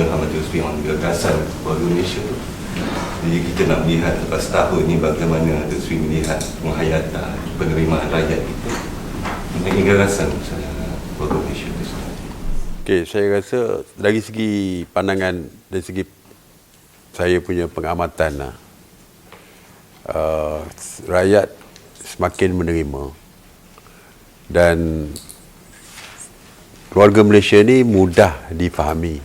Muhammad Yusri on gagasan keluarga Malaysia tu. Jadi kita nak melihat lepas setahun ni bagaimana Datuk Seri melihat penghayatan penerimaan rakyat kita mengenai gagasan keluarga Malaysia tu. Okey, saya rasa dari segi pandangan, dari segi saya punya pengamatan lah, rakyat semakin menerima dan keluarga Malaysia ni mudah difahami,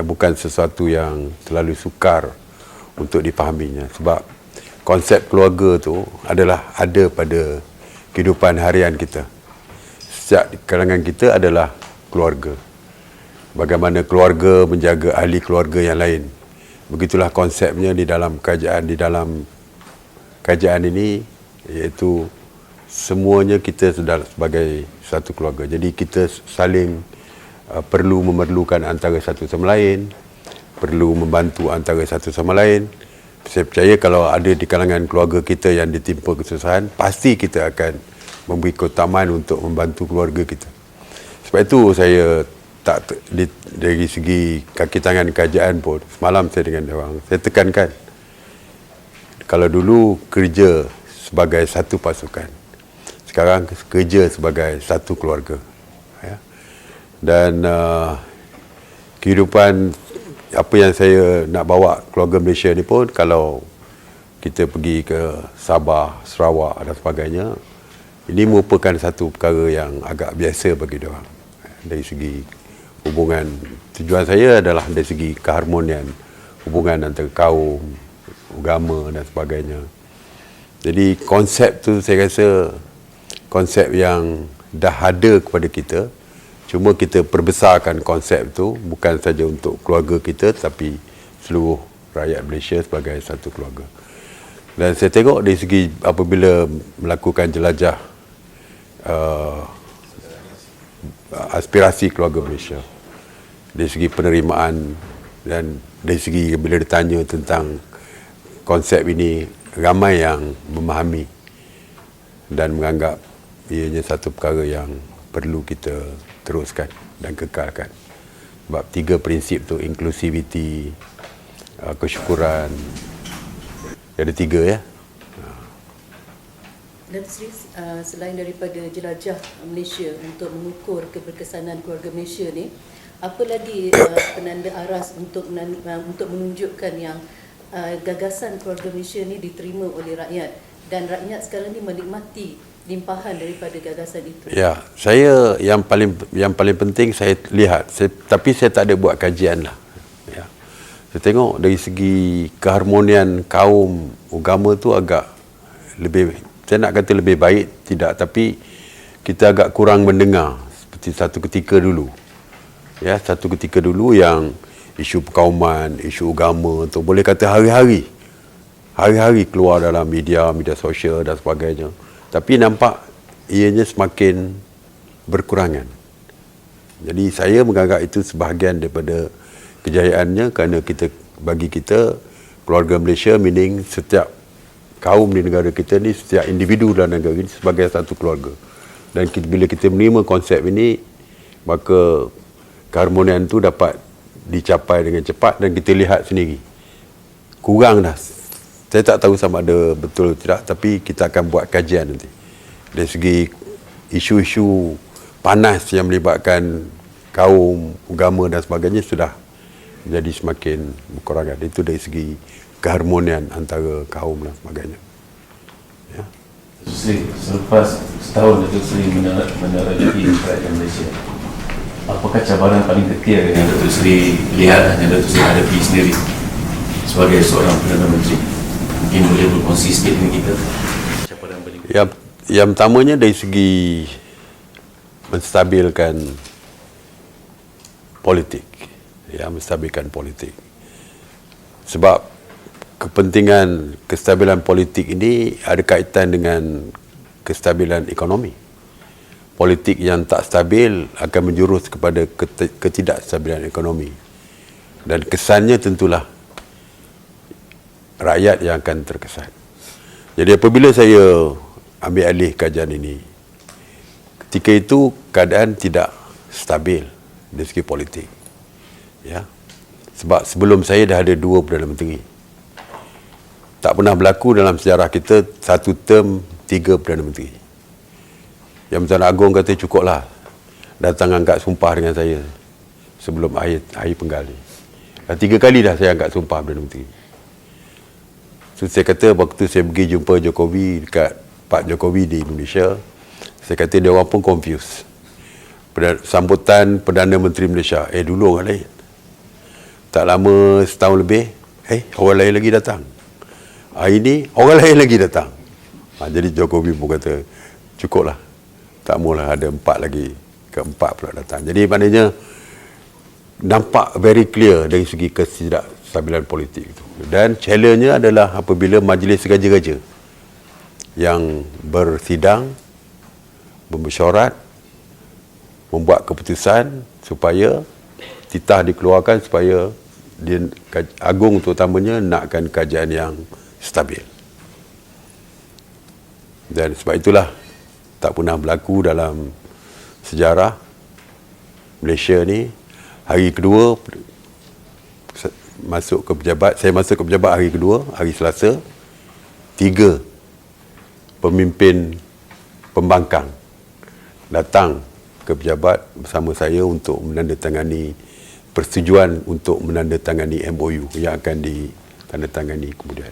bukan sesuatu yang terlalu sukar untuk difahaminya, sebab konsep keluarga tu adalah ada pada kehidupan harian kita. Setiap kalangan kita adalah keluarga. Bagaimana keluarga menjaga ahli keluarga yang lain, begitulah konsepnya di dalam kerajaan ini, iaitu semuanya kita sudah sebagai satu keluarga. Jadi kita saling memerlukan antara satu sama lain, perlu membantu antara satu sama lain. Saya percaya kalau ada di kalangan keluarga kita yang ditimpa kesusahan, pasti kita akan memberi keutamaan untuk membantu keluarga kita. Sebab itu saya dari segi kaki tangan kerajaan pun, semalam saya dengan orang, saya tekankan, kalau dulu kerja sebagai satu pasukan, sekarang kerja sebagai satu keluarga. Dan kehidupan apa yang saya nak bawa keluarga Malaysia ni pun, kalau kita pergi ke Sabah, Sarawak dan sebagainya, ini merupakan satu perkara yang agak biasa bagi diorang. Dari segi hubungan, tujuan saya adalah dari segi keharmonian hubungan antara kaum, agama dan sebagainya. Jadi konsep tu saya rasa konsep yang dah ada kepada kita, cuma kita perbesarkan konsep tu bukan saja untuk keluarga kita, tapi seluruh rakyat Malaysia sebagai satu keluarga. Dan saya tengok dari segi apabila melakukan jelajah aspirasi keluarga Malaysia, dari segi penerimaan dan dari segi bila ditanya tentang konsep ini, ramai yang memahami dan menganggap ianya satu perkara yang perlu kita teruskan dan kekalkan. Sebab 3 prinsip tu, inklusiviti, kesyukuran, ada 3 ya. Datuk Seri, selain daripada jelajah Malaysia untuk mengukur keberkesanan keluarga Malaysia ni, apa lagi penanda aras untuk menunjukkan yang gagasan keluarga Malaysia ni diterima oleh rakyat dan rakyat sekarang ni menikmati limpahan daripada gagasan itu? Ya, saya yang paling penting saya lihat, tapi saya tak ada buat kajian lah. Ya. Saya tengok dari segi keharmonian kaum, agama tu agak lebih, saya nak kata lebih baik, tidak, tapi kita agak kurang mendengar seperti satu ketika dulu. Ya, satu ketika dulu yang isu perkauman, isu agama tu boleh kata hari-hari keluar dalam media sosial dan sebagainya. Tapi nampak ianya semakin berkurangan. Jadi saya menganggap itu sebahagian daripada kejayaannya, kerana bagi kita keluarga Malaysia meaning setiap kaum di negara kita ni, setiap individu dalam negara ini sebagai satu keluarga. Dan bila kita menerima konsep ini, maka keharmonian itu dapat dicapai dengan cepat dan kita lihat sendiri. Kurang dah. Saya tak tahu sama ada betul atau tidak, tapi kita akan buat kajian nanti. Dari segi isu-isu panas yang melibatkan kaum, agama dan sebagainya sudah menjadi semakin berkurangan. Itu dari segi keharmonian antara kaum dan sebagainya. Ya. Selepas setahun Datuk Seri menerojoki kerajaan Malaysia, apakah cabaran paling kecil yang Datuk Seri lihat dan Datuk Seri hadapi sendiri sebagai seorang Perdana Menteri? Mungkin boleh berkonsisten dengan kita. Cabaran paling kecil. Yang pertamanya dari segi menstabilkan politik. Ya, menstabilkan politik. Sebab kepentingan kestabilan politik ini ada kaitan dengan kestabilan ekonomi. Politik yang tak stabil akan menjurus kepada ketidakstabilan ekonomi. Dan kesannya tentulah rakyat yang akan terkesan. Jadi apabila saya ambil alih kerajaan ini, ketika itu keadaan tidak stabil dari segi politik. Ya. Sebab sebelum saya dah ada 2 Perdana Menteri. Tak pernah berlaku dalam sejarah kita satu term 3 Perdana Menteri. Yang Menteri Agong kata cukuplah datang angkat sumpah dengan saya sebelum akhir penggal ni. Dah 3 kali dah saya angkat sumpah Perdana Menteri. So saya kata waktu saya pergi jumpa Jokowi dekat Pak Jokowi di Indonesia, saya kata dia orang pun confused. Sambutan Perdana Menteri Malaysia, dulu orang lain. Tak lama setahun lebih, orang lain lagi datang. Hari ni orang lain lagi datang. Jadi Jokowi pun kata cukuplah, tak maulah ada 4 lagi, keempat pula datang. Jadi maknanya nampak very clear dari segi ketidakstabilan politik itu. Dan challenge-nya adalah apabila majlis raja-raja yang bersidang, bermesyuarat, membuat keputusan supaya titah dikeluarkan supaya Agong terutamanya nakkan kajian yang stabil. Dan sebab itulah tak pernah berlaku dalam sejarah Malaysia ni. Hari kedua masuk ke pejabat, saya masuk ke pejabat hari kedua, hari Selasa, 3 pemimpin pembangkang datang ke pejabat bersama saya untuk menandatangani persetujuan untuk menandatangani MOU yang akan ditandatangani kemudian.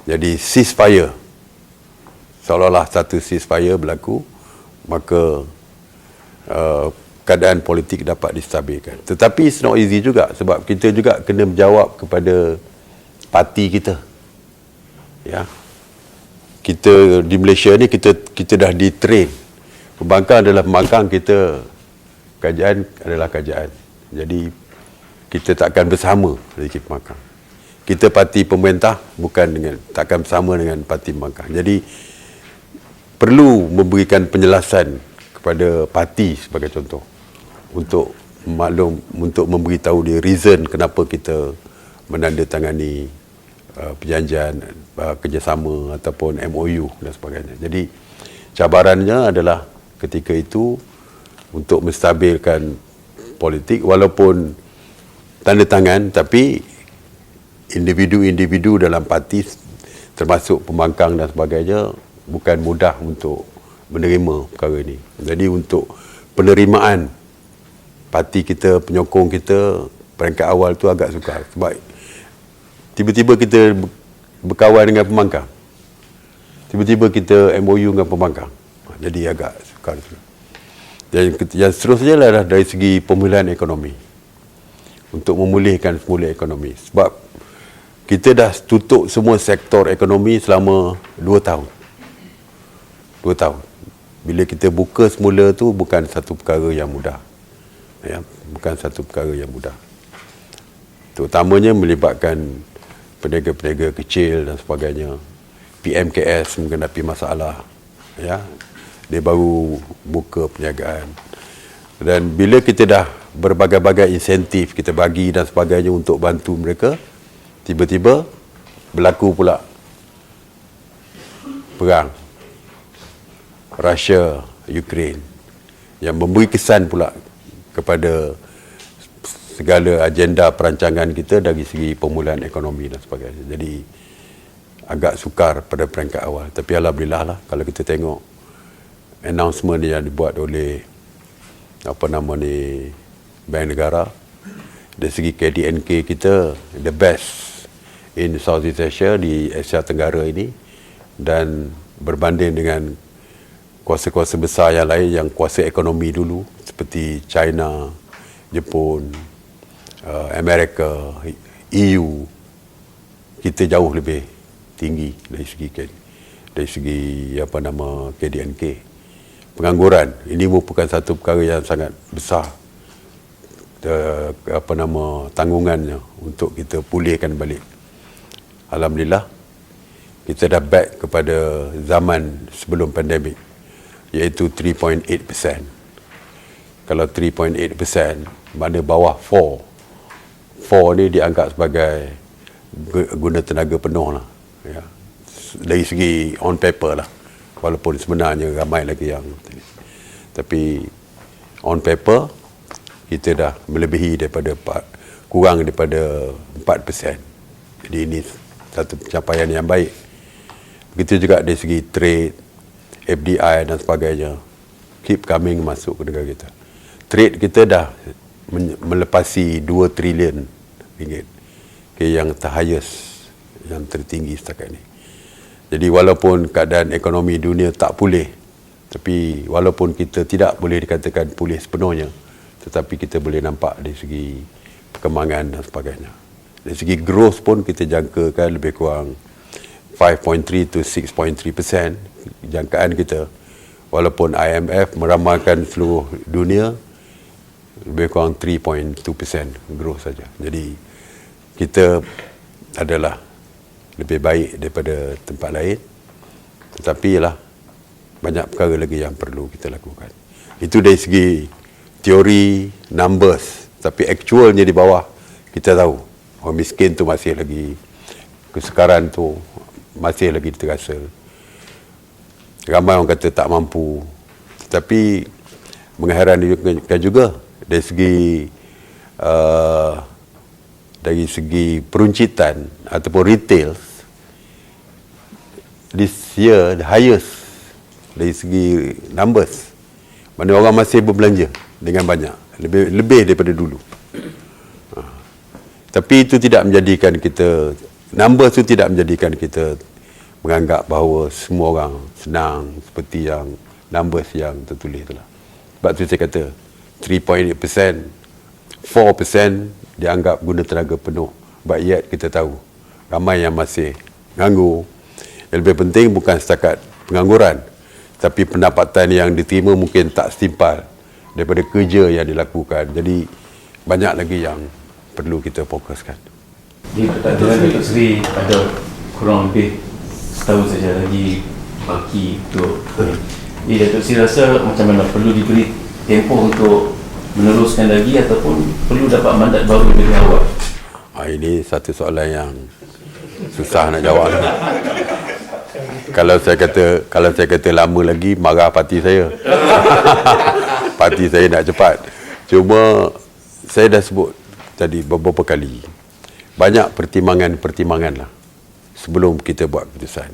Jadi ceasefire, seolah-olah satu ceasefire berlaku, maka keadaan politik dapat distabilkan. Tetapi it's not easy juga, sebab kita juga kena menjawab kepada parti kita. Ya. Kita di Malaysia ni kita dah di-train. Pembangkang adalah pembangkang, kita kerajaan adalah kerajaan. Jadi kita takkan bersama dari pembangkang. Kita parti pemerintah takkan bersama dengan parti pembangkang. Jadi perlu memberikan penjelasan kepada parti sebagai contoh untuk memberitahu dia reason kenapa kita menandatangani perjanjian kerjasama ataupun MOU dan sebagainya. Jadi cabarannya adalah ketika itu untuk menstabilkan politik, walaupun tanda tangan, tapi individu-individu dalam parti termasuk pembangkang dan sebagainya bukan mudah untuk menerima perkara ini. Jadi untuk penerimaan parti kita, penyokong kita peringkat awal tu agak sukar, sebab tiba-tiba kita berkawan dengan pembangkang, tiba-tiba kita MOU dengan pembangkang, jadi agak sukar. Dan yang seterusnya adalah dari segi pemulihan ekonomi, untuk memulihkan semula ekonomi, sebab kita dah tutup semua sektor ekonomi selama 2 tahun. 2 tahun. Bila kita buka semula tu bukan satu perkara yang mudah. Ya, bukan satu perkara yang mudah. Terutamanya melibatkan peniaga-peniaga kecil dan sebagainya. PMKS menghadapi masalah. Ya, dia baru buka perniagaan. Dan bila kita dah berbagai-bagai insentif kita bagi dan sebagainya untuk bantu mereka, tiba-tiba berlaku pula perang Russia, Ukraine, yang memberi kesan pula kepada segala agenda perancangan kita dari segi pemulihan ekonomi dan sebagainya. Jadi agak sukar pada peringkat awal. Tapi alhamdulillah lah, kalau kita tengok announcement yang dibuat oleh Bank Negara, dari segi KDNK kita the best in Southeast Asia, di Asia Tenggara ini, dan berbanding dengan kuasa-kuasa besar yang lain yang kuasa ekonomi dulu seperti China, Jepun, Amerika, EU, kita jauh lebih tinggi dari segi KDNK. Pengangguran ini merupakan satu perkara yang sangat besar, tanggungannya untuk kita pulihkan balik. Alhamdulillah kita dah back kepada zaman sebelum pandemik, iaitu 3.8%. Kalau 3.8%, mana bawah 4 ni dianggap sebagai guna tenaga penuh lah. Ya. Dari segi on paper lah, walaupun sebenarnya ramai lagi yang, tapi on paper kita dah melebihi daripada kurang daripada 4%. Jadi ini satu pencapaian yang baik. Begitu juga dari segi trade, FDI dan sebagainya, keep coming masuk ke negara kita. Trade kita dah melepasi 2 trilion ringgit, yang highest, yang tertinggi setakat ini. Jadi walaupun keadaan ekonomi dunia tak pulih, tapi walaupun kita tidak boleh dikatakan pulih sepenuhnya, tetapi kita boleh nampak dari segi perkembangan dan sebagainya. Dari segi growth pun kita jangkakan lebih kurang 5.3 to 6.3% jangkaan kita, walaupun IMF meramalkan seluruh dunia lebih kurang 3.2% growth saja. Jadi kita adalah lebih baik daripada tempat lain, tetapi ialah banyak perkara lagi yang perlu kita lakukan. Itu dari segi teori, numbers, tapi actualnya di bawah kita tahu orang miskin tu masih lagi, kesukaran tu masih lagi terasa. Ramai orang kata tak mampu, tetapi mengherankan juga dari segi peruncitan ataupun retail, this year the highest dari segi numbers, mana orang masih berbelanja dengan banyak, lebih daripada dulu. Tapi itu tidak menjadikan kita, numbers itu tidak menjadikan kita menganggap bahawa semua orang senang seperti yang numbers yang tertulis itulah. Sebab tu saya kata 3.8%, 4% dianggap guna tenaga penuh, but yet kita tahu ramai yang masih nganggur. Yang lebih penting bukan setakat pengangguran, tapi pendapatan yang diterima mungkin tak setimpal daripada kerja yang dilakukan. Jadi banyak lagi yang perlu kita fokuskan. Di pertandingan Datuk Seri ada kurang lebih setahun saja lagi baki untuk ni. Datuk Seri rasa macam mana, perlu diberi tempoh untuk meneruskan lagi ataupun perlu dapat mandat baru dari awal? Ini satu soalan yang susah nak jawab. Kalau saya kata lama lagi, marah parti saya. Parti saya nak cepat. Cuma saya dah sebut tadi beberapa kali, banyak pertimbangan lah sebelum kita buat keputusan.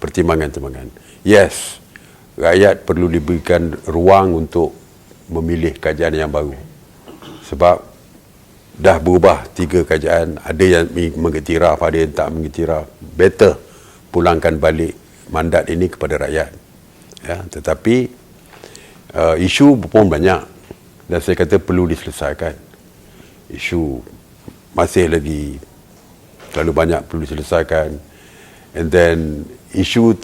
Pertimbangan. Yes, rakyat perlu diberikan ruang untuk memilih kajian yang baru. Sebab dah berubah 3 kajian, ada yang mengiktiraf, ada yang tak mengiktiraf. Better pulangkan balik mandat ini kepada rakyat. Ya, tetapi isu pun banyak dan saya kata perlu diselesaikan. Isu masih lagi terlalu banyak perlu diselesaikan. And then isu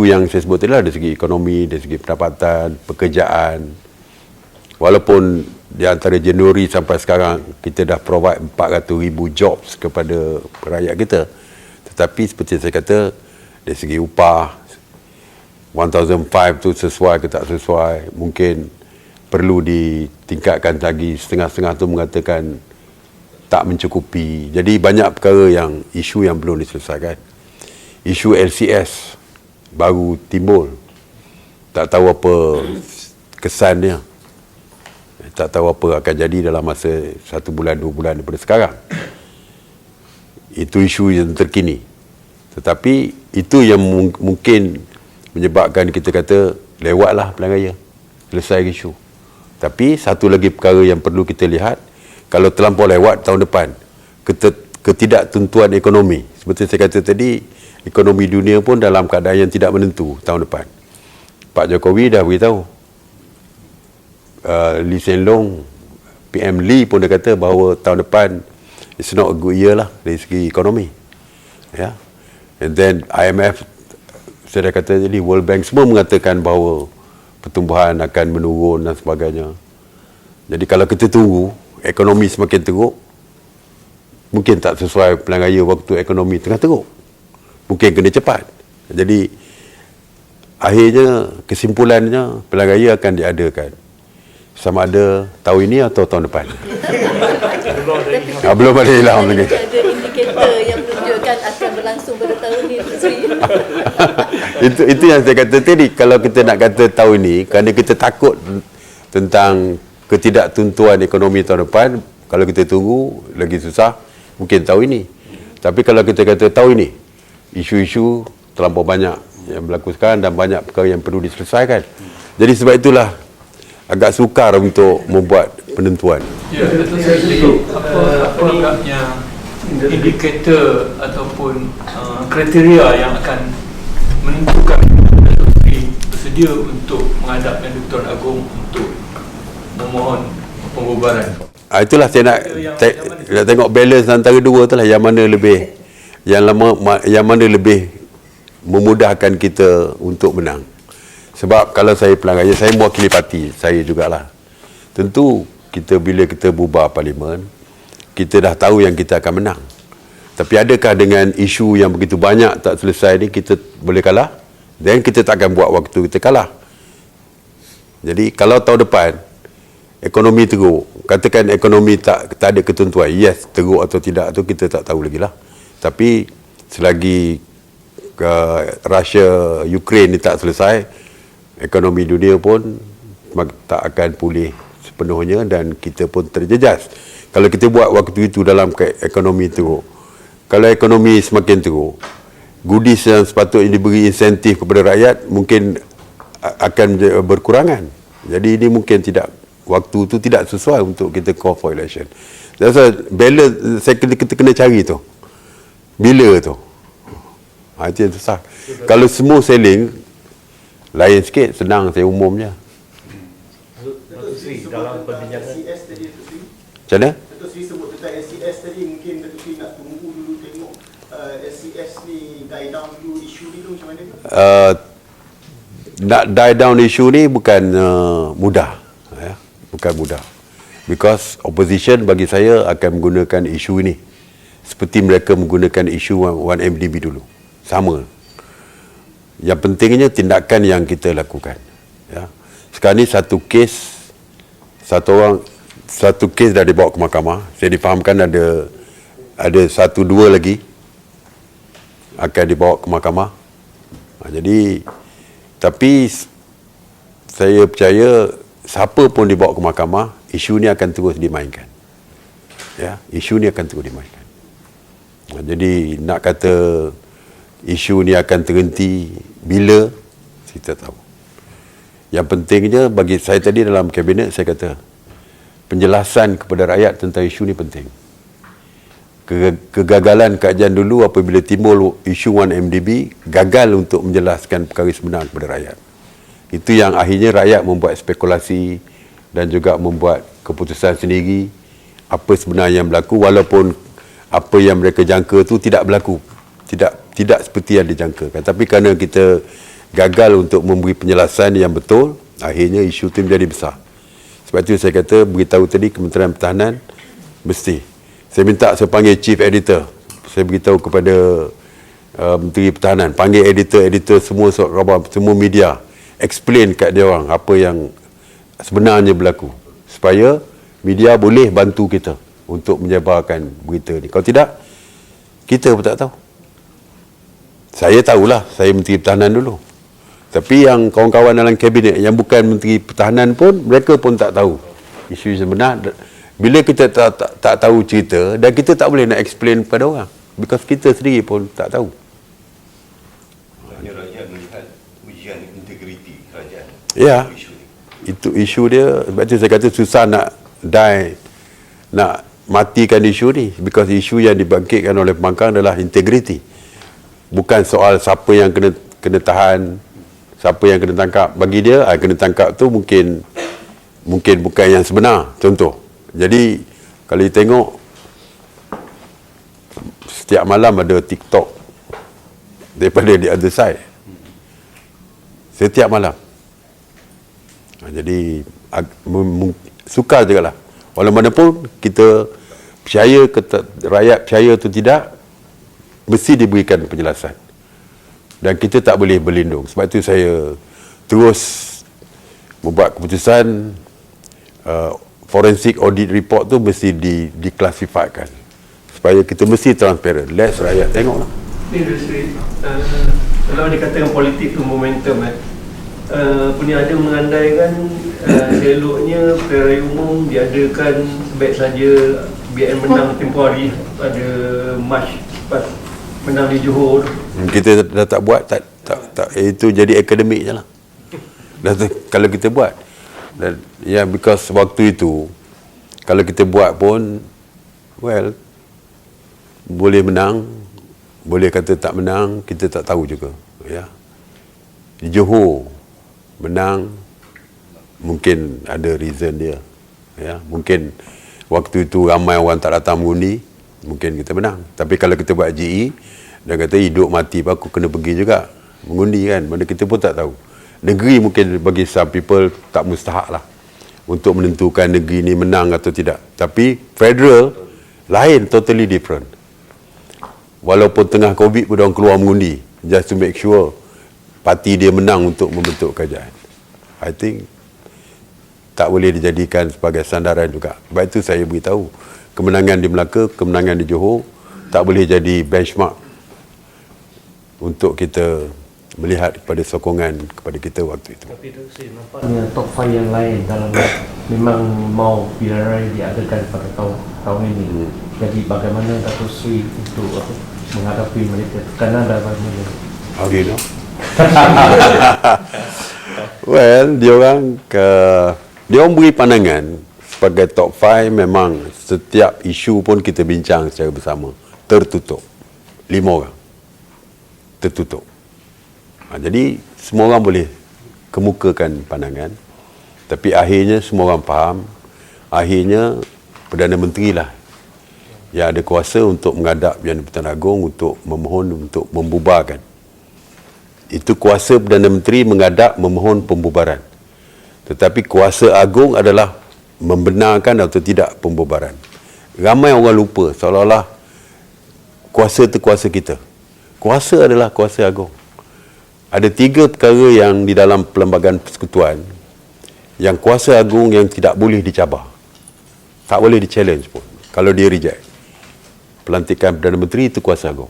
yang saya sebut tadi lah, dari segi ekonomi, dari segi pendapatan, pekerjaan. Walaupun di antara Januari sampai sekarang kita dah provide 400,000 jobs kepada rakyat kita, tetapi seperti saya kata, dari segi upah 1,500 tu sesuai ke tak sesuai, mungkin perlu ditingkatkan lagi. Setengah-setengah tu mengatakan tak mencukupi. Jadi banyak perkara yang isu yang belum diselesaikan. Isu LCS baru timbul, tak tahu apa kesannya, tak tahu apa akan jadi dalam masa 1 bulan 2 bulan daripada sekarang. Itu isu yang terkini, tetapi itu yang mungkin menyebabkan kita kata lewatlah pilihan raya, selesai isu. Tapi satu lagi perkara yang perlu kita lihat, kalau terlampau lewat tahun depan, ketidaktentuan ekonomi. Seperti saya kata tadi, ekonomi dunia pun dalam keadaan yang tidak menentu tahun depan. Pak Jokowi dah beritahu, Lee Hsien Loong, PM Lee pun dia kata bahawa tahun depan it's not a good year lah dari segi ekonomi. Ya. And then IMF, saya dah kata tadi, World Bank semua mengatakan bahawa pertumbuhan akan menurun dan sebagainya. Jadi kalau kita tunggu ekonomi semakin teruk, mungkin tak sesuai pilihan raya waktu ekonomi tengah teruk. Mungkin kena cepat. Jadi akhirnya, kesimpulannya, pilihan raya akan diadakan sama ada tahun ini atau tahun depan. Belum ada ilham lagi. Ada indikator yang menunjukkan akan berlangsung pada tahun ini, Datuk Seri. itu yang saya kata tadi, kalau kita nak kata tahun ini, kerana kita takut tentang ketidaktentuan ekonomi tahun depan, Kalau kita tunggu lagi susah, mungkin tahu ini. Tapi kalau kita kata tahu ini, isu-isu terlampau banyak yang berlaku sekarang dan banyak perkara yang perlu diselesaikan. Jadi sebab itulah agak sukar untuk membuat penentuan. Ya, Datuk Seri, apa agaknya indikator ataupun kriteria yang akan menentukan Datuk Seri bersedia untuk menghadapkan Dr. Agong untuk memohon pembubaran? Itulah saya nak tengok balance antara dua tu lah, yang mana lebih memudahkan kita untuk menang. Sebab kalau saya pelanggan, saya mewakili parti saya jugalah. Tentu bila kita bubar parlimen, kita dah tahu yang kita akan menang. Tapi adakah dengan isu yang begitu banyak tak selesai ni kita boleh kalah? Dan kita tak akan buat waktu kita kalah. Jadi kalau tahun depan ekonomi teruk, katakan ekonomi tak ada ketentuan, yes, teruk atau tidak tu kita tak tahu lagi lah. Tapi selagi Russia Ukraine ni tak selesai, ekonomi dunia pun tak akan pulih sepenuhnya dan kita pun terjejas. Kalau kita buat waktu itu dalam ekonomi teruk, kalau ekonomi semakin teruk, goodies yang sepatutnya diberi insentif kepada rakyat mungkin akan berkurangan. Jadi ini mungkin tidak, waktu itu tidak sesuai untuk kita call for election. That's why balance kita kena cari tu. Bila tu? Itu yang susah. Kalau semua selling, lain sikit, senang saya umumnya. Datuk Seri, dalam perbincangan SCS tadi, Datuk Seri. Macam mana? Datuk Seri sebut tentang SCS tadi, mungkin Datuk Seri nak tunggu dulu tengok SCS ni die down dulu isu ni tu macam mana ke? Nak die down isu ni bukan mudah. Ya? Bukan mudah. Because opposition bagi saya akan menggunakan isu ini seperti mereka menggunakan isu 1MDB dulu. Sama. Yang pentingnya tindakan yang kita lakukan. Ya. Sekarang ni satu kes dah dibawa ke mahkamah. Saya difahamkan ada satu dua lagi akan dibawa ke mahkamah. Jadi tapi saya percaya siapa pun dibawa ke mahkamah, isu ni akan terus dimainkan. Ya, isu ni akan terus dimainkan. Jadi nak kata isu ni akan terhenti bila, kita tahu. Yang pentingnya bagi saya tadi dalam kabinet, saya kata penjelasan kepada rakyat tentang isu ni penting. Kegagalan kajian dulu apabila timbul isu 1MDB, gagal untuk menjelaskan perkara sebenar kepada rakyat. Itu yang akhirnya rakyat membuat spekulasi dan juga membuat keputusan sendiri apa sebenarnya yang berlaku, walaupun apa yang mereka jangka tu tidak berlaku. Tidak seperti yang dijangkakan. Tapi kerana kita gagal untuk memberi penjelasan yang betul, akhirnya isu itu menjadi besar. Sebab itu saya kata, beritahu tadi Kementerian Pertahanan mesti. Saya minta saya panggil Chief Editor. Saya beritahu kepada Menteri Pertahanan, panggil editor semua semua media, explain kat dia orang apa yang sebenarnya berlaku, supaya media boleh bantu kita untuk menyebarkan berita ni. Kalau tidak, kita pun tak tahu. Saya tahulah, saya Menteri Pertahanan dulu. Tapi yang kawan-kawan dalam kabinet yang bukan Menteri Pertahanan pun, mereka pun tak tahu isu sebenar. Bila kita tak tahu cerita, dan kita tak boleh nak explain kepada orang, because kita sendiri pun tak tahu. Hanya rakyat melihat ujian integriti kerajaan. Ya, itu isu dia. Sebab itu saya kata susah nak matikan isu ni, because isu yang dibangkitkan oleh pembangkang adalah integriti. Bukan soal siapa yang kena tahan, siapa yang kena tangkap. Bagi dia, kena tangkap tu mungkin bukan yang sebenar. Contoh. Jadi kalau kita tengok setiap malam ada TikTok daripada the other side. Setiap malam. Jadi sukar juga lah. Walau mana pun kita percaya, rakyat percaya atau tidak, mesti diberikan penjelasan. Dan kita tak boleh berlindung. Sebab itu saya terus membuat keputusan forensic audit report tu mesti diklasifikasikan. Supaya kita mesti transparent. Let's rakyat tengoklah. Kalau dikatakan politik tu momentum ada mengandaikan seloknya Pilihan Raya Umum diadakan sebaik saja BN menang tempoh hari pada Mac lepas menang di Johor. Kita dah tak buat, tak itu jadi akademik je lah. Kalau kita buat, dan because waktu itu kalau kita buat pun, well, boleh menang, boleh kata tak menang, kita tak tahu juga. Ya, di Johor menang, mungkin ada reason dia. Ya, mungkin waktu itu ramai orang tak datang mengundi, mungkin kita menang. Tapi kalau kita buat GE dan kata hidup mati pun aku kena pergi juga mengundi kan, mana kita pun tak tahu. Negeri mungkin bagi some people tak mustahak lah untuk menentukan negeri ni menang atau tidak. Tapi federal lain, totally different. Walaupun tengah COVID pun orang keluar mengundi just to make sure parti dia menang untuk membentuk kerajaan. I think tak boleh dijadikan sebagai sandaran juga. Sebab itu saya beritahu, kemenangan di Melaka, kemenangan di Johor tak boleh jadi benchmark untuk kita melihat kepada sokongan kepada kita waktu itu. Tapi itu sih nampaknya top 5 yang lain dalam memang mau pilihan raya diadakan pada tahun ini. Jadi bagaimana Datuk Seri untuk menghadapi mereka tekanan dan bagaimana? How do you know? Well, dia orang beri pandangan sebagai top 5, memang setiap isu pun kita bincang secara bersama, tertutup. 5 orang tertutup. Jadi semua orang boleh kemukakan pandangan, tapi akhirnya semua orang faham, akhirnya Perdana Menteri lah yang ada kuasa untuk menghadap Yang di-Pertuan Agong untuk memohon untuk membubarkan. Itu kuasa Perdana Menteri menghadap memohon pembubaran. Tetapi kuasa agung adalah membenarkan atau tidak pembubaran. Ramai orang lupa seolah-olah kuasa itu kuasa kita. Kuasa adalah kuasa agung. Ada 3 perkara yang di dalam Perlembagaan Persekutuan yang kuasa agung yang tidak boleh dicabar. Tak boleh di-challenge pun kalau dia reject. Pelantikan Perdana Menteri itu kuasa agung.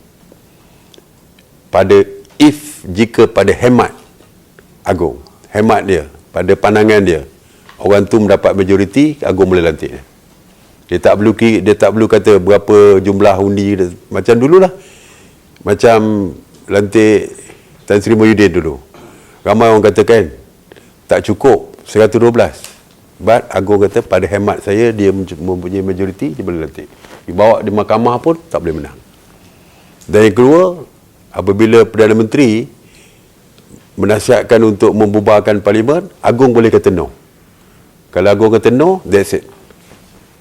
Jika pada hemat agung, hemat dia, pada pandangan dia, orang tu mendapat majoriti, agung boleh lantik dia. Dia tak perlu kata berapa jumlah undi, macam dululah. Macam lantik Tan Sri Muhyiddin dulu. Ramai orang katakan tak cukup 112. But agung kata pada hemat saya dia mempunyai majoriti, dia boleh lantik. Dibawa di mahkamah pun tak boleh menang. Dan yang kedua, apabila Perdana Menteri menasihatkan untuk membubarkan parlimen, agung boleh kata no. Kalau agung kata no, that's it.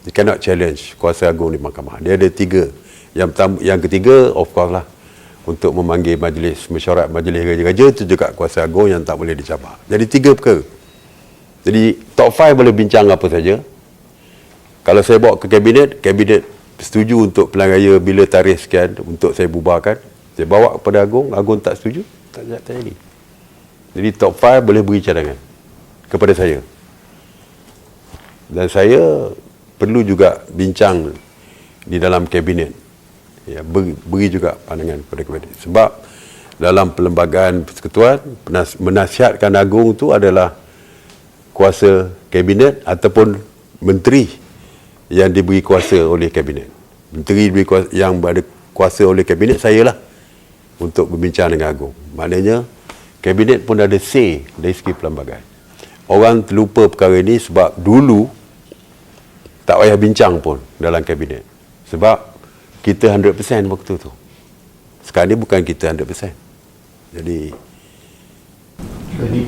You cannot challenge kuasa agung di mahkamah. Dia ada 3. Yang ketiga, of course lah, untuk memanggil majlis mesyuarat, majlis raja-raja, itu juga kuasa agung yang tak boleh dicabar. Jadi 3 perkara. Jadi top 5 boleh bincang apa saja. Kalau saya bawa ke kabinet setuju untuk pilihan raya bila tarikh sekian untuk saya bubarkan. Saya bawa kepada agung tak setuju, tak jadi. Jadi top 5 boleh beri cadangan kepada saya. Dan saya perlu juga bincang di dalam kabinet. Ya, beri juga pandangan kepada kabinet. Sebab dalam Perlembagaan Persekutuan, menasihatkan agung itu adalah kuasa kabinet ataupun menteri yang diberi kuasa oleh kabinet. Menteri yang ada kuasa oleh kabinet, saya lah untuk berbincang dengan agung. Maknanya kabinet pun ada say dari segi perlembagaan. Orang terlupa perkara ini sebab dulu tak payah bincang pun dalam kabinet. Sebab kita 100% waktu tu. Sekarang ni bukan kita 100%. Jadi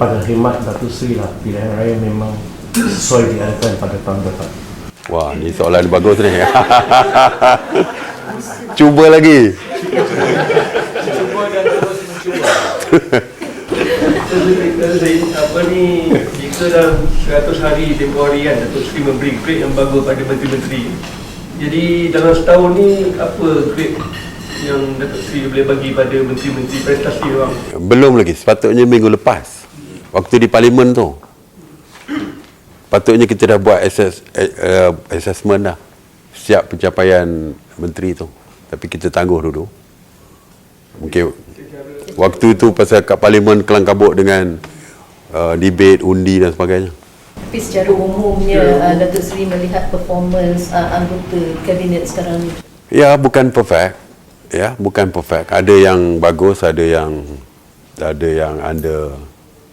pada khidmat Datuk Seri lah, pilihan raya memang sesuai diadakan pada tahun depan. wah, ni soalan bagus ni. Cuba lagi. Apa ni, jika dalam 100 hari tempoh hari kan Datuk Seri memberi grade yang bagus pada menteri-menteri. Jadi dalam setahun ni apa grade yang Datuk Seri boleh bagi pada menteri-menteri prestasi orang? Belum lagi, sepatutnya minggu lepas. Waktu di parlimen tu. Patutnya kita dah buat assessment dah. Siap pencapaian menteri tu. Tapi kita tangguh dulu. Mungkin waktu itu pasal kat parlimen kelang kabut dengan debate, undi dan sebagainya. Tapi secara umumnya Datuk Seri melihat performance anggota kabinet sekarang ni. Ya, bukan perfect. Ya, bukan perfect. Ada yang bagus, ada yang under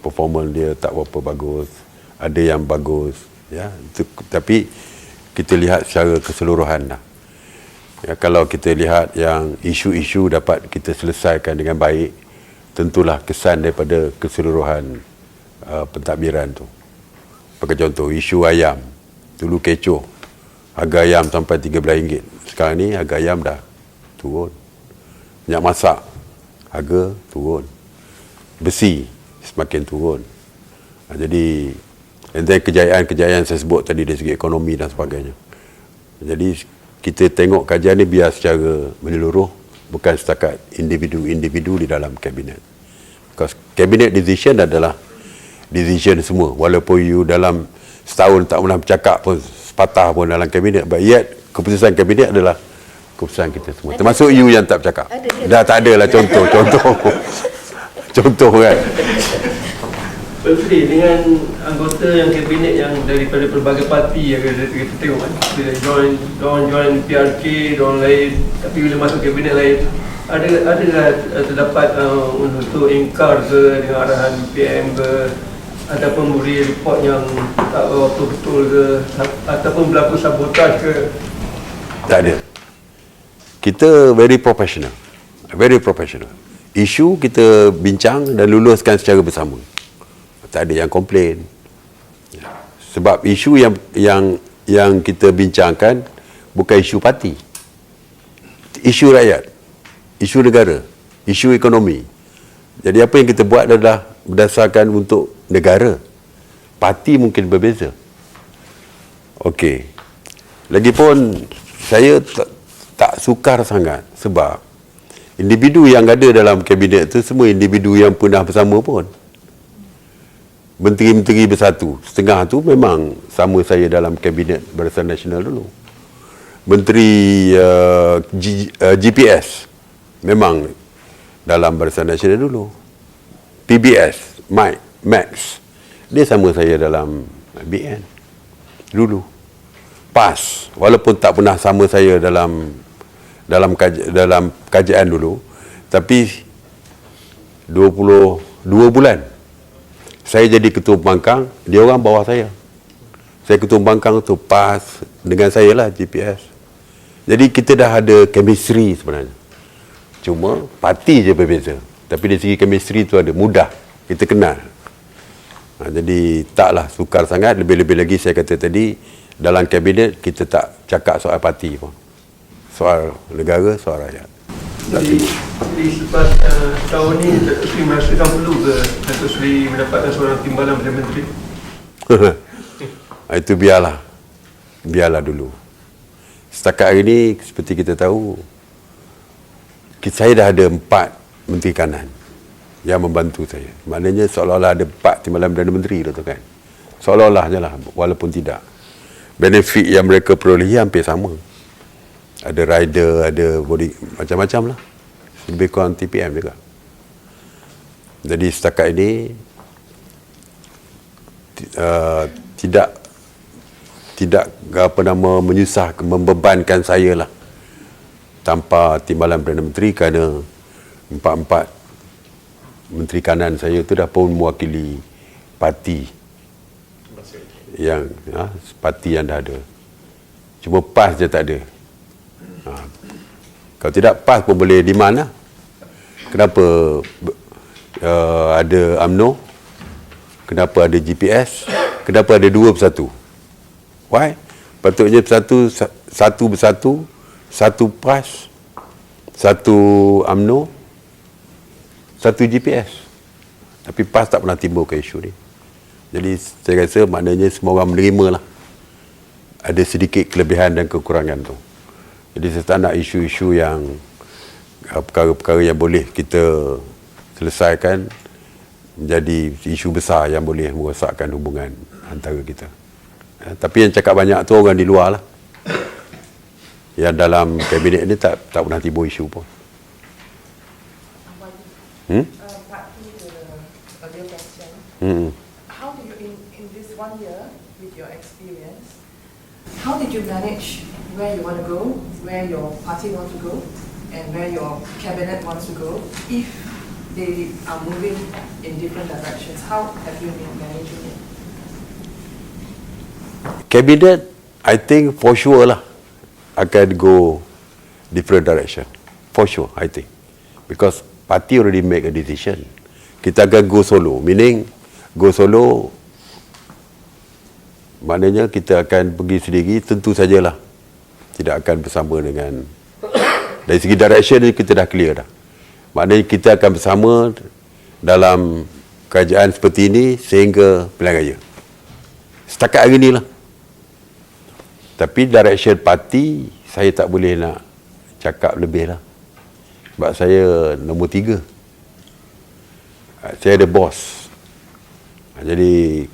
performance dia tak berapa bagus. Ada yang bagus, ya. Tapi kita lihat secara keseluruhan lah. Ya, kalau kita lihat yang isu-isu dapat kita selesaikan dengan baik, tentulah kesan daripada keseluruhan pentadbiran tu. Pakai contoh, isu ayam. Dulu kecoh. Harga ayam sampai RM13. Sekarang ni harga ayam dah turun. Minyak masak, harga turun. Besi, semakin turun. Jadi, dan kejayaan-kejayaan saya sebut tadi dari segi ekonomi dan sebagainya. Jadi, kita tengok kajian ni biar secara menyeluruh, bukan setakat individu-individu di dalam kabinet. Because cabinet decision adalah decision semua, walaupun you dalam setahun tak pernah bercakap pun sepatah pun dalam kabinet, but yet keputusan kabinet adalah keputusan kita semua, termasuk you yang tak bercakap. Dah tak ada lah contoh kan. Betul, dengan anggota yang kabinet yang daripada pelbagai parti yang kita tengok kan, bila join PRK, join lain, tapi bila masuk kabinet lain, adakah terdapat untuk ingkar ke dengan arahan PM ke, ataupun memberi report yang tak betul-betul ke, ataupun berlaku sabotaj ke? Tak ada. Kita very professional. Isu kita bincang dan luluskan secara bersama. Tak ada yang komplain. Sebab isu yang kita bincangkan bukan isu parti. Isu rakyat, isu negara, isu ekonomi. Jadi apa yang kita buat adalah berdasarkan untuk negara. Parti mungkin berbeza. Okey. Lagipun saya tak sukar sangat sebab individu yang ada dalam kabinet tu semua individu yang pernah bersama pun. Menteri-menteri bersatu. Setengah tu memang sama saya dalam kabinet Barisan Nasional dulu. Menteri GPS memang dalam Barisan Nasional dulu. PBS, Max, dia sama saya dalam BN dulu. PAS, walaupun tak pernah sama saya dalam kajian dulu, tapi 22 bulan saya jadi ketua pembangkang, dia orang bawah saya. Saya ketua pembangkang tu PAS dengan saya lah GPS. Jadi kita dah ada chemistry sebenarnya. Cuma parti je berbeza. Tapi dari segi chemistry tu ada, mudah kita kenal. Jadi taklah sukar sangat. Lebih-lebih lagi saya kata tadi, dalam kabinet kita tak cakap soal parti pun. Soal negara, soal rakyat. Jadi selepas tahun ni Datuk Seri merasakan perlu ke Datuk Seri mendapatkan seorang timbalan Perdana Menteri? Itu biarlah dulu. Setakat hari ni seperti kita tahu, saya dah ada 4 Menteri Kanan yang membantu saya. Maknanya seolah-olah ada 4 timbalan Perdana Menteri tu kan. Seolah-olah je lah, walaupun tidak. Benefit yang mereka perolehi hampir sama. Ada rider, ada body, macam-macam lah. Lebih kurang TPM juga. Jadi setakat ini tidak membebankan saya lah tanpa timbalan Perdana Menteri, kerana 4 Menteri Kanan saya tu dah pun mewakili parti yang parti yang dah ada. Cuma PAS je tak ada. Kalau tidak PAS pun boleh demand lah. Kenapa ada UMNO? Kenapa ada GPS? Kenapa ada 2 bersatu? Why? Patutnya satu bersatu, satu PAS, satu UMNO, satu GPS. Tapi PAS tak pernah timbulkan isu ni. Jadi saya rasa maknanya semua orang menerima lah. Ada sedikit kelebihan dan kekurangan tu. Jadi saya tak nak isu-isu yang perkara-perkara yang boleh kita selesaikan menjadi isu besar yang boleh merosakkan hubungan antara kita. Tapi yang cakap banyak tu orang di luar lah. Yang dalam kabinet ni tak pernah timbul isu pun. how did you manage where you want to go, where your party want to go, and where your cabinet wants to go if they are moving in different directions? How have you been managing it? Cabinet, I think for sure lah akan go different direction. For sure, I think. Because party already make a decision. Kita akan go solo. Meaning, go solo, maknanya kita akan pergi sendiri, tentu sajalah. Tidak akan bersama dengan, dari segi direction kita dah clear dah. Maknanya kita akan bersama dalam kerajaan seperti ini sehingga pilihan raya. Setakat hari ni lah. Tapi direction parti, saya tak boleh nak cakap lebih lah. Sebab saya nombor 3. Saya ada bos. Jadi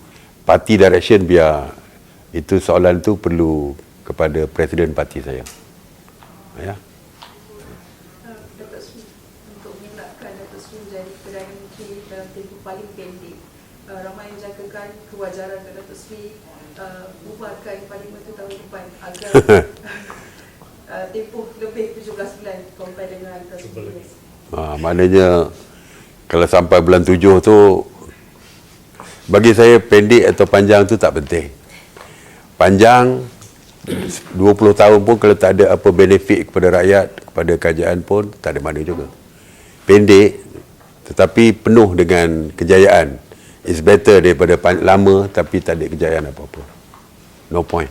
parti direction biar itu soalan tu perlu kepada presiden parti saya. Ya. Datuk Sri, untuk mengelakkan Datuk Sri menjadi Perdana Menteri dalam tempoh paling pendek, ramai menjagakan kewajaran Datuk Sri bubarkan parlimen tu tahun depan agar tempoh lebih 17 bulan compare dengan tahun 17. Maknanya kalau sampai bulan 7 tu, bagi saya pendek atau panjang tu tak penting. Panjang 20 tahun pun kalau tak ada apa benefit kepada rakyat, kepada kerajaan pun tak ada mana juga. Pendek tetapi penuh dengan kejayaan is better daripada lama tapi tak ada kejayaan apa-apa. No point.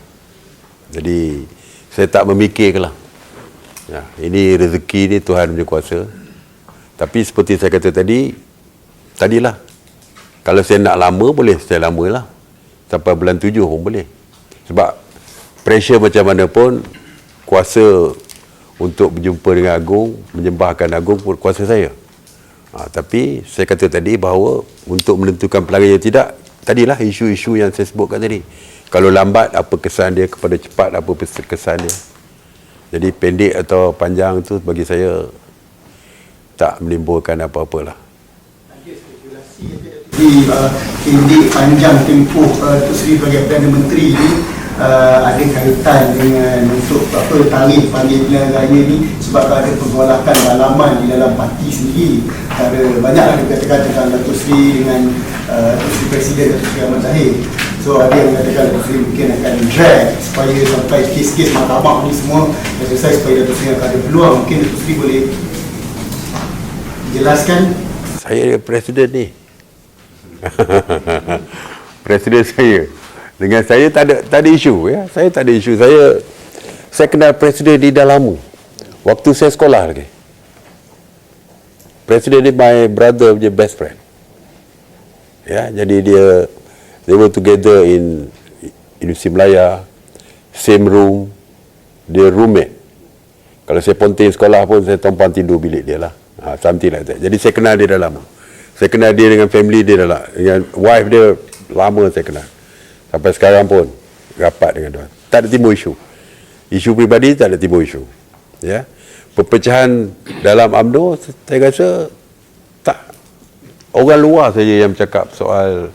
Jadi saya tak memikirkanlah. Ya, ini rezeki ni Tuhan punya kuasa. Tapi seperti saya kata tadilah, kalau saya nak lama boleh saya lama lah. Sampai bulan 7 pun boleh. Sebab pressure macam mana pun, kuasa untuk berjumpa dengan Agung, menyembahkan Agung pun kuasa saya. Tapi saya kata tadi bahawa untuk menentukan pelanggan yang tidak, tadilah isu-isu yang saya sebutkan tadi. Kalau lambat, apa kesan dia, kepada cepat, apa kesan dia. Jadi pendek atau panjang tu bagi saya tak menimbulkan apa-apalah. Ada spekulasi pendek panjang tempoh Datuk Seri sebagai Perdana Menteri ni ada kaitan dengan untuk tarikh panggil pilihan raya ni sebab ada pergolakan dalaman di dalam parti sendiri. Banyaklah dikatakan tentang Datuk Seri dengan Datuk Seri Presiden Datuk Seri Ahmad Zahid. So ada yang mengatakan Datuk Seri mungkin akan drag supaya sampai kes-kes mahkamah ni semua selesai supaya Datuk Seri akan ada peluang. Mungkin Datuk Seri boleh jelaskan. Saya presiden ni. Presiden saya. Dengan saya tak ada isu ya. Saya tak ada isu. Saya kenal presiden ni dah lama. Waktu saya sekolah lagi. Presiden ni my brother punya best friend. Ya, jadi they were together in Universiti Melaya, same room, dia roommate. Kalau saya ponting sekolah pun saya tumpang tidur bilik dia lah. Something like that. Jadi saya kenal dia dah lama. Saya kenal dia dengan family dia dah lah. Dengan wife dia lama saya kenal. Sampai sekarang pun rapat dengan dia. Tak ada timbul isu. Isu peribadi tak ada timbul isu. Ya. Perpecahan dalam UMNO saya rasa tak, orang luar saja yang bercakap soal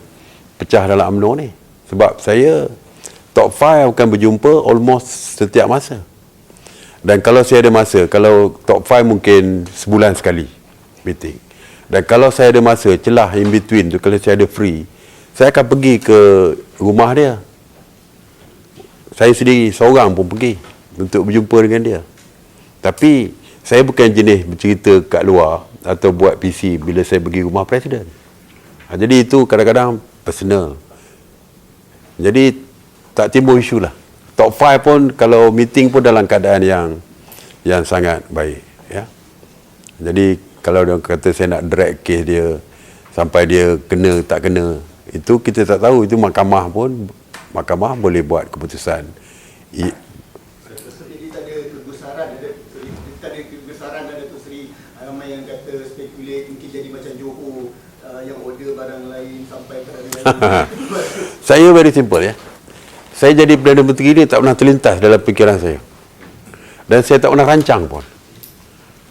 pecah dalam UMNO ni. Sebab saya top 5 akan berjumpa almost setiap masa. Dan kalau saya ada masa, kalau top 5 mungkin sebulan sekali meeting. Dan kalau saya ada masa, celah in between tu, kalau saya ada free, saya akan pergi ke rumah dia. Saya sendiri seorang pun pergi untuk berjumpa dengan dia. Tapi saya bukan jenis bercerita kat luar atau buat PC bila saya pergi rumah presiden. Jadi itu kadang-kadang personal. Jadi tak timbul isu lah. Top 5 pun kalau meeting pun dalam keadaan yang sangat baik ya. Jadi kalau dia kata saya nak drag kes dia sampai dia kena tak kena, itu kita tak tahu. Itu mahkamah boleh buat keputusan. Jadi tak ada kegusaran dan Datuk Seri ramai yang kata spekulate mungkin jadi macam Johor yang order barang lain sampai barang lain. Saya very simple ya. Saya jadi Perdana Menteri ni tak pernah terlintas dalam fikiran saya. Dan saya tak pernah rancang pun.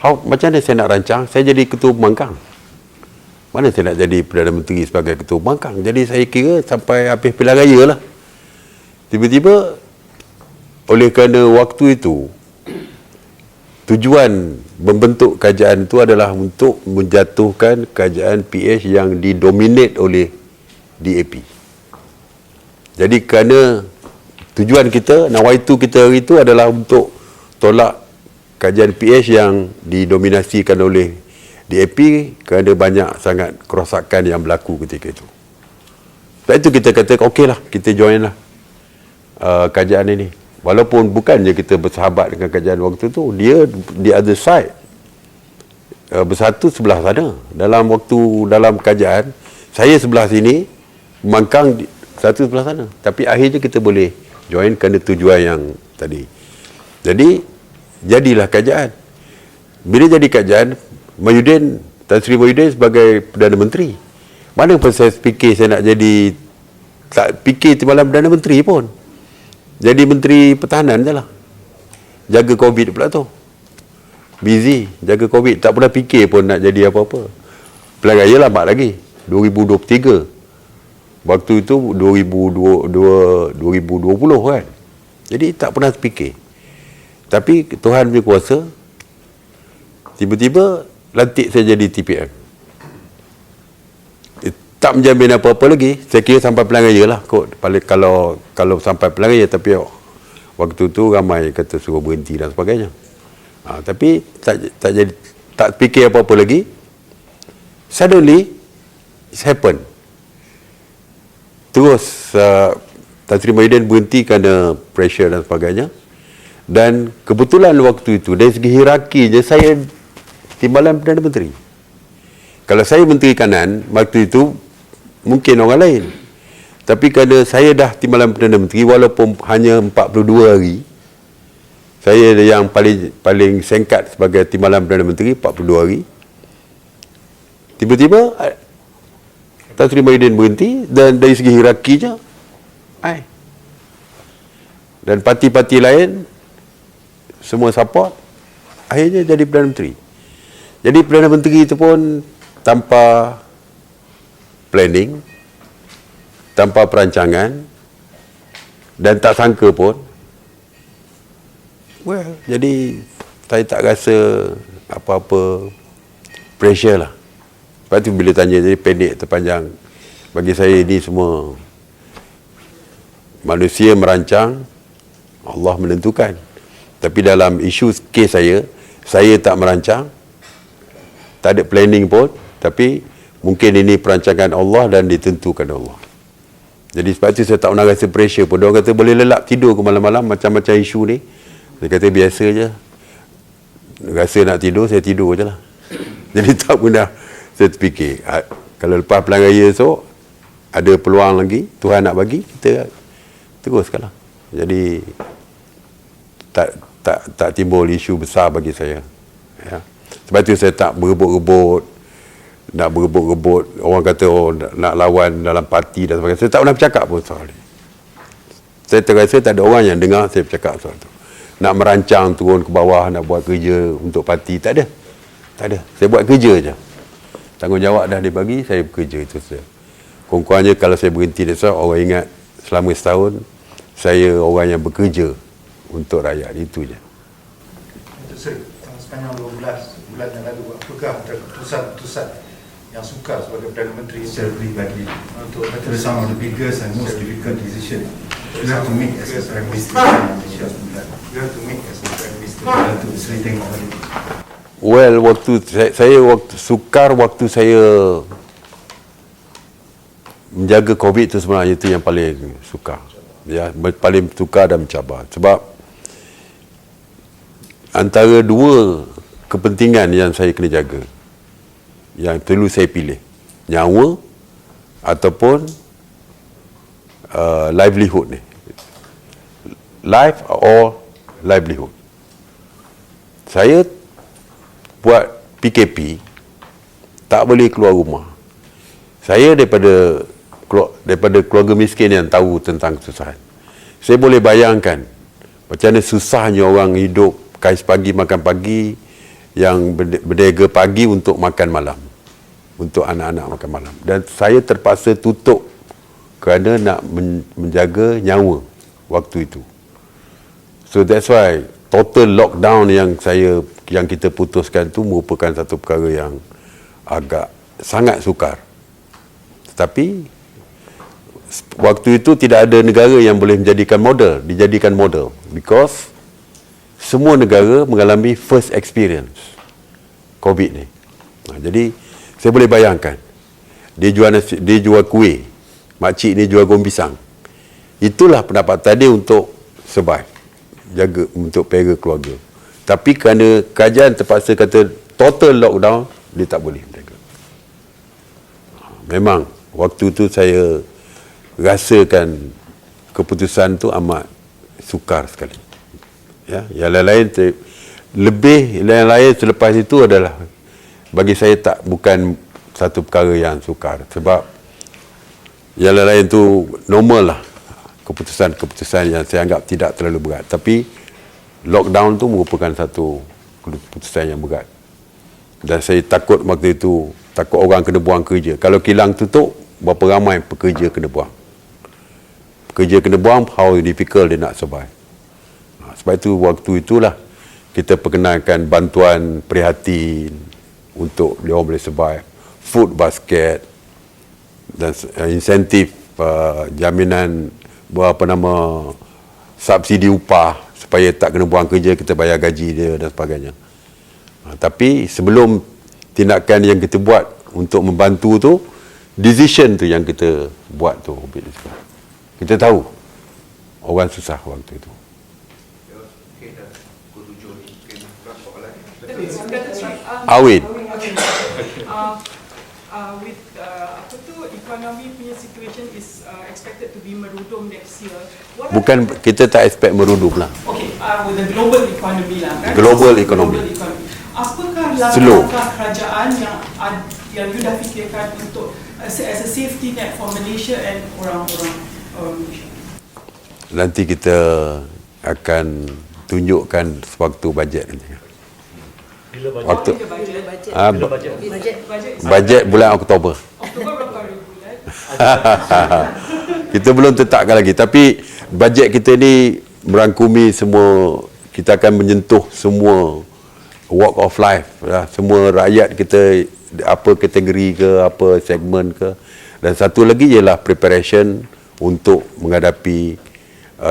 Macam mana saya nak rancang? Saya jadi Ketua Pembangkang. Mana saya nak jadi Perdana Menteri sebagai Ketua Pembangkang? Jadi saya kira sampai habis pilihan raya lah. Tiba-tiba oleh kerana waktu itu tujuan membentuk kerajaan itu adalah untuk menjatuhkan kerajaan PH yang didominate oleh DAP. Jadi kerana tujuan kita, nawaitu kita hari itu adalah untuk tolak kerajaan PH yang didominasikan oleh DAP kerana banyak sangat kerosakan yang berlaku ketika itu. Sebab itu kita kata okeylah, kita join lah kerajaan ini. Walaupun bukannya kita bersahabat dengan kerajaan waktu tu, dia di other side, bersatu sebelah sana. Dalam kerajaan, saya sebelah sini, Mangkang satu sebelah sana. Tapi akhirnya kita boleh join kerana tujuan yang tadi. Jadi, jadilah kerajaan. Bila jadi kerajaan, Tan Sri Mahyudin sebagai Perdana Menteri. Mana pun saya fikir saya nak jadi, tak fikir timbalan Perdana Menteri pun. Jadi Menteri Pertahanan je lah. Jaga COVID pula tu. Busy, jaga COVID. Tak pernah fikir pun nak jadi apa-apa. Pilihan raya lambat lagi. 2023. Waktu itu 2020 kan. Jadi tak pernah fikir. Tapi Tuhan punya kuasa, tiba-tiba lantik saya jadi TPM. Tak menjamin apa-apa lagi. Saya kira sampai pilihan raya lah kot. Kalau sampai pilihan raya, tapi waktu tu ramai kata suruh berhenti dan sebagainya. Tapi tak fikir apa-apa lagi. Suddenly it happened. Terus Tan Sri Mahyudin berhenti kerana pressure dan sebagainya. Dan kebetulan waktu itu dari segi hierarkinya saya timbalan Perdana Menteri. Kalau saya Menteri Kanan waktu itu mungkin orang lain. Tapi kerana saya dah timbalan Perdana Menteri, walaupun hanya 42 hari, saya yang paling singkat sebagai timbalan Perdana Menteri, 42 hari. Tiba-tiba Tan Sri Mahyudin berhenti, dan dari segi hierarkinya dan parti-parti lain semua support, akhirnya jadi Perdana Menteri. Jadi Perdana Menteri itu pun tanpa planning, tanpa perancangan, dan tak sangka pun. Jadi saya tak rasa apa-apa pressure lah. Lepas tu bila tanya, jadi pendek terpanjang. Bagi saya ini semua manusia merancang, Allah menentukan. Tapi dalam isu kes saya tak merancang, tak ada planning pun, tapi mungkin ini perancangan Allah dan ditentukan Allah. Jadi sebab itu saya tak pernah rasa pressure pun. Diorang kata boleh lelap tidur ke malam-malam macam-macam isu ni. Saya kata biasa je. Rasa nak tidur, saya tidur je lah. Jadi tak pernah saya terfikir. Kalau lepas pilihan raya esok, ada peluang lagi, Tuhan nak bagi, kita teruskan lah. Jadi tak timbul isu besar bagi saya. Ya. Sebab itu saya tak berebut-rebut, nak berebut-rebut, orang kata nak lawan dalam parti dan sebagainya. Saya tak pernah bercakap pun soal ni. Saya terasa tak ada orang yang dengar saya bercakap soal tu. Nak merancang turun ke bawah, nak buat kerja untuk parti, tak ada. Tak ada. Saya buat kerja je. Tanggungjawab dah dibagi, saya bekerja itu saja. Kurang-kurangnya kalau saya berhenti dari sana, orang ingat selama setahun saya orang yang bekerja untuk rakyat, itu je. Sepanjang 12 bulan yang lalu, apakah keputusan-keputusan yang sukar sebagai Perdana Menteri secara peribadi untuk some of the biggest and most difficult decision you have to make as a Prime Minister you have to make as a Prime Minister untuk Seri tengok balik? Well, waktu saya menjaga COVID itu sebenarnya itu yang paling sukar. Ya, paling sukar dan mencabar. Sebab antara dua kepentingan yang saya kena jaga, yang perlu saya pilih, nyawa ataupun livelihood ni, life or livelihood. Saya buat PKP tak boleh keluar rumah. Saya daripada keluarga miskin yang tahu tentang kesusahan. Saya boleh bayangkan macam mana susahnya orang hidup, kais pagi makan pagi, yang berniaga pagi untuk makan malam, untuk anak-anak makan malam. Dan saya terpaksa tutup kerana nak menjaga nyawa waktu itu. So that's why total lockdown yang kita putuskan tu merupakan satu perkara yang agak sangat sukar. Tetapi waktu itu tidak ada negara yang boleh dijadikan model because semua negara mengalami first experience COVID ni. Jadi saya boleh bayangkan dia jual kuih, makcik ni jual goreng pisang. Itulah pendapatan dia untuk survive, jaga untuk pera keluarga. Tapi kerana kerajaan terpaksa kata total lockdown, dia tak boleh berniaga. Memang waktu tu saya rasakan keputusan tu amat sukar sekali. Ya, yang lain-lain yang lain selepas itu adalah bagi saya bukan satu perkara yang sukar, sebab yang lain-lain tu normal lah, keputusan yang saya anggap tidak terlalu berat. Tapi lockdown tu merupakan satu keputusan yang berat, dan saya takut waktu itu, takut orang kena buang kerja. Kalau kilang tutup, berapa ramai pekerja kena buang. Pekerja kena buang, how difficult dia nak survive. Sebab itu waktu itulah kita perkenalkan bantuan prihatin untuk dia orang boleh survive, food basket dan insentif jaminan subsidi upah supaya tak kena buang kerja, kita bayar gaji dia dan sebagainya. Tapi sebelum tindakan yang kita buat untuk membantu tu, decision tu yang kita buat tu, kita tahu orang susah waktu itu. Awit. With economy punya situation is expected to be merudum next year. Bukan, kita tak expect merudum lah. Okay, with the global economy lah kan. Global economy. Apakah langkah kerajaan yang you dah fikirkan untuk as a safety net for Malaysia and orang-orang Malaysia? Nanti kita akan tunjukkan sewaktu bajet nanti. Waktu bajet bulan Oktober. Kita belum tetapkan lagi, tapi bajet kita ni merangkumi semua, kita akan menyentuh semua walk of life lah, semua rakyat kita, apa kategori ke, apa segmen ke. Dan satu lagi ialah preparation untuk menghadapi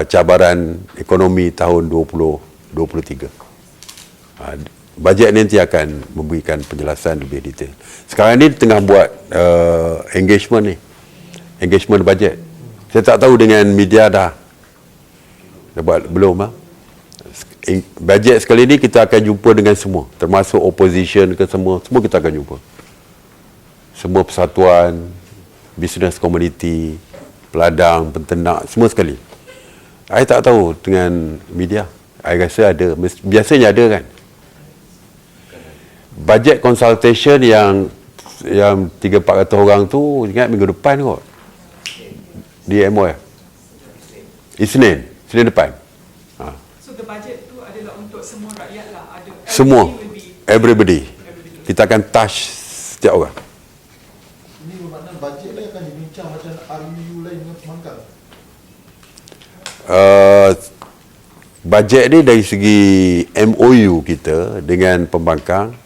cabaran ekonomi tahun 2023. Bajet nanti akan memberikan penjelasan lebih detail. Sekarang ni tengah buat engagement bajet. Saya tak tahu dengan media dah buat belum lah. Bajet sekali ni kita akan jumpa dengan semua, termasuk opposition ke semua kita akan jumpa. Semua persatuan, business community, peladang, penternak, semua sekali. Saya tak tahu dengan media. Saya rasa ada, biasanya ada kan. Bajet consultation yang 300-400 orang tu, ingat minggu depan kot di MOF. Isnin depan. So the budget tu adalah untuk semua rakyat lah, ada semua, everybody. Kita akan touch setiap orang. Ini bermakna bajet ni akan dibincang macam RUU lain dengan pembangkang. Bajet ni dari segi MOU kita dengan pembangkang,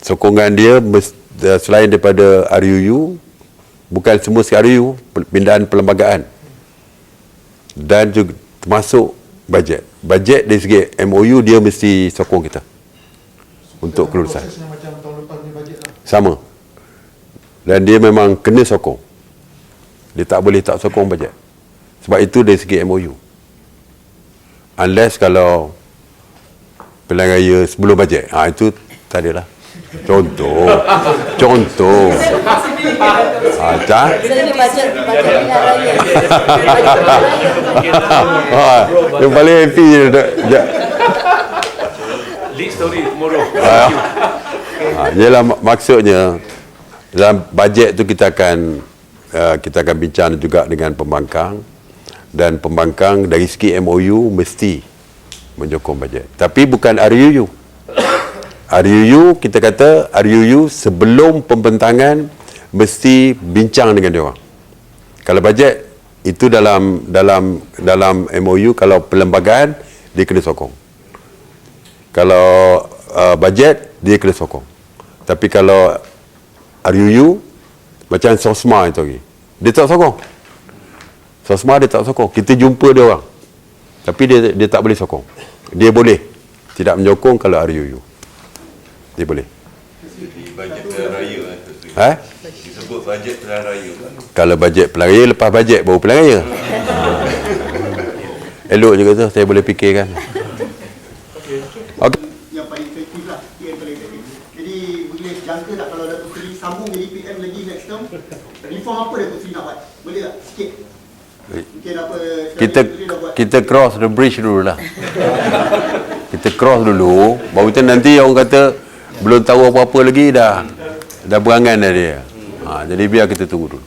sokongan dia selain daripada RUU, bukan semua RUU, pindahan perlembagaan dan juga termasuk bajet. Bajet dari segi MOU dia mesti sokong kita untuk kelulusan. Macam tahun lepas ni bajet lah. Sama. Dan dia memang kena sokong. Dia tak boleh tak sokong bajet. Sebab itu dari segi MOU. Unless kalau pilihan raya sebelum bajet, itu tak adalah. Contoh. Yang paling happy lead story tomorrow. Ialah maksudnya dalam bajet tu kita akan bincang juga dengan pembangkang, dan pembangkang dari segi MOU mesti menyokong bajet. Tapi bukan RUU. RUU, kita kata RUU sebelum pembentangan mesti bincang dengan dia orang. Kalau bajet itu dalam MOU, kalau perlembagaan dia kena sokong. Kalau bajet dia kena sokong. Tapi kalau RUU macam SOSMA itu lagi, dia tak sokong. SOSMA dia tak sokong. Kita jumpa dia orang, tapi dia tak boleh sokong. Dia boleh tidak menyokong kalau RUU. Dia boleh. Jadi bajet pilihan raya Datuk Seri. Disebut bajet pilihan raya. Kalau bajet pilihan raya, lepas bajet baru pilihan raya. Elok juga tu, saya boleh fikirkan. Okey. Yang paling efektif lah, PM paling efektif. Jadi boleh jangka tak kalau Datuk Seri sambung jadi PM lagi next term, reform apa Datuk Seri nak buat? Boleh tak sikit? Mungkin apa Kita cross the bridge dulu lah. Kita cross dulu, baru kita nanti orang kata belum tahu apa-apa lagi dah berangan dah dia. Jadi biar kita tunggu dulu.